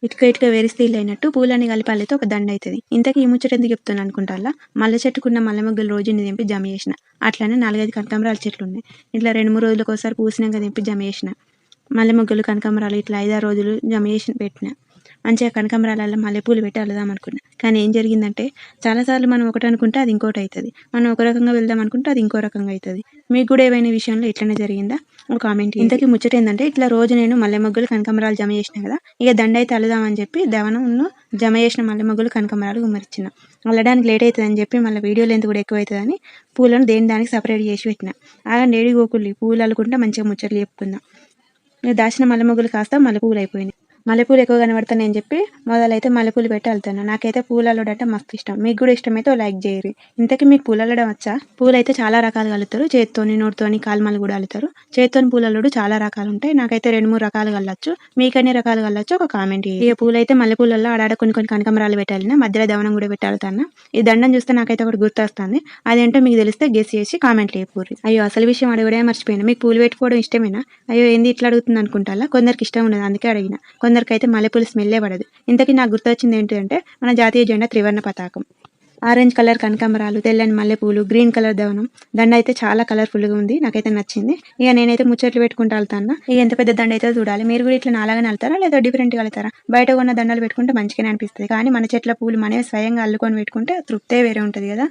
ఇటుక ఇటుక వేరిస్తే ఇల్లు అయినట్టు పూలన్నీ కలిపి అల్లితే ఒక దండ అవుతుంది. ఇంతకీ ఈ ముచ్చట ఎందుకు చెప్తాను అనుకుంటారా? మల్లె చెట్టుకున్న మల్లె మొగ్గలు రోజుని తెంపి జమ చేసిన. అట్లనే 4-5 కనకాంబరాల చెట్లు ఉన్నాయి. ఇట్లా 2-3 రోజులకు ఒకసారి పూసినాక తెంపి జమ చేసిన. మల్లె మొగ్గలు కనకాంబరాలు ఇట్లా 5-6 రోజులు జమ చేసి పెట్టిన. మంచిగా కనకాంబరాలలో మల్లెపూలు పెట్టి అల్లుదాం అనుకున్నా. కానీ ఏం జరిగిందంటే చాలాసార్లు మనం ఒకటి అనుకుంటే అది ఇంకోటి అవుతుంది. మనం ఒక రకంగా వెళ్దాం అనుకుంటే అది ఇంకో రకంగా అవుతుంది. మీకు కూడా ఏవైనా విషయంలో ఇట్లనే జరిగిందా? ఒక కామెంట్. ఇంతకీ ముచ్చట ఏంటంటే ఇట్లా రోజు నేను మల్లె మొగ్గలు కనకాంబరాలు జమ చేసిన కదా, ఇక దండ అయితే అల్లుదామని చెప్పి దవనంను జమ చేసిన మల్లె మొగ్గలు కనకాంబరాలు గుమ్మరించిన. అల్లడానికి లేట్ అవుతుందని చెప్పి మళ్ళీ వీడియో లెంత్ కూడా ఎక్కువ అవుతుందని పూలను దానికి సపరేట్ చేసి పెట్టిన. ఆగండి ఏడికి పోకుల్లి, పూలు అల్లుకుంటా మంచిగా ముచ్చట్లు చెప్పుకుందాం. దాచిన మల్లె మొగ్గలు కాస్త మల్లెపూలు అయిపోయినాయి. మల్లెపూలు ఎక్కువ కనబడతానని చెప్పి మొదలైతే మల్లెపూలు పెట్టి అల్లుతాను. నాకైతే పూలు అల్లడం అంటే మస్తు ఇష్టం. మీకు కూడా ఇష్టమైతే లైక్ చేయరు. ఇంతకీ మీకు పూలు అల్లడం వచ్చా? పూలు అయితే చాలా రకాలుగా అల్లుతారు. చేత్తోని, నోటితోని, కాలుమలు కూడా అల్లుతారు. చేత్తోని పూలు అల్లుడు చాలా రకాలు ఉంటాయి. నాకైతే 2-3 రకాలుగా అల్లొచ్చు. మీకు ఎన్ని రకాలుగా అల్లొచ్చు ఒక కామెంట్ చేయండి. ఇక పూలు అయితే మల్లెపూలల్లో ఆడాడ కొన్ని కనకాంబరాలు పెట్టాలిన, మధ్యలో దవనం కూడా పెట్టి అల్లుతాను. ఈ దండం చూస్తే నాకైతే ఒకటి గుర్తొస్తుంది. అదేంటో మీకు తెలిస్తే గెస్ చేసి కామెంట్ లేపూరి. అయ్యో అసలు విషయం అడగడే మర్చిపోయినా. మీకు పూలు పెట్టుకోవడం ఇష్టమేనా? అయ్యో ఏంది ఇట్లా అడుగుతుంది అనుకుంటా. కొందరికి ఇష్టం ఉండదు, అందుకే అడిగిన. కొందరికైతే మల్లెపూలు స్మెల్లే పడదు. ఇంతకీ నాకు గుర్తొచ్చింది ఏంటంటే మన జాతీయ జెండా త్రివర్ణ పతాకం. ఆరెంజ్ కలర్ కనకాంబరాలు, తెల్లని మల్లెపూలు, గ్రీన్ కలర్ దవనం. దండ అయితే చాలా కలర్ఫుల్గా ఉంది. నాకైతే నచ్చింది. ఇక నేనైతే ముచ్చట్లు పెట్టుకుంటా వెళ్తాను. ఇక ఎంత పెద్ద దండ అయితే చూడాలి. మీరు కూడా ఇట్లా నాలాగానే వెళ్తారా లేదా డిఫరెంట్గా వెళ్తారా? బయట ఉన్న దండలు పెట్టుకుంటే మంచిగానే అనిపిస్తుంది. కానీ మన చెట్ల పూలు మనమే స్వయంగా అల్లుకొని పెట్టుకుంటే తృప్తే వేరే ఉంటుంది కదా.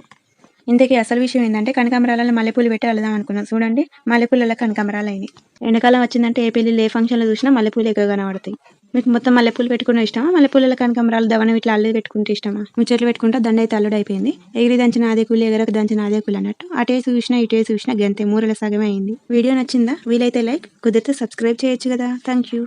ఇంతకీ అసలు విషయం ఏంటంటే కనకాంబరాలను మల్లెపూలు పెట్టి అల్లుదాం అనుకున్నాం. చూడండి మల్లెపూలలో కనకాంబరాలు అయినాయి. ఎండాకాలం వచ్చిందంటే ఏ పెళ్ళిళ్ళు ఏ ఫంక్షన్లు చూసినా మల్లెపూలు ఎక్కువగా కనబడతాయి. మీకు మొత్తం మల్లెపూలు పెట్టుకునే ఇష్టమా? మల్లెపూలలో కనకాంబరాలు దవనం ఇట్లా అల్లి పెట్టుకుంటే ఇష్టమా? ముచ్చట్లు పెట్టుకుంటే దండ అయితే అల్లుడు అయిపోయింది. ఎగిరి దంచిన అదే కూలి, ఎగరకు దంచిన అదే కూలి అన్నట్టు అటే చూసినా ఇటే చూసినా గంతే, మూరల సగమే అయింది. వీడియో నచ్చిందా? వీలైతే లైక్, కుదిరితే సబ్స్క్రైబ్ చేయొచ్చు కదా. Thank you.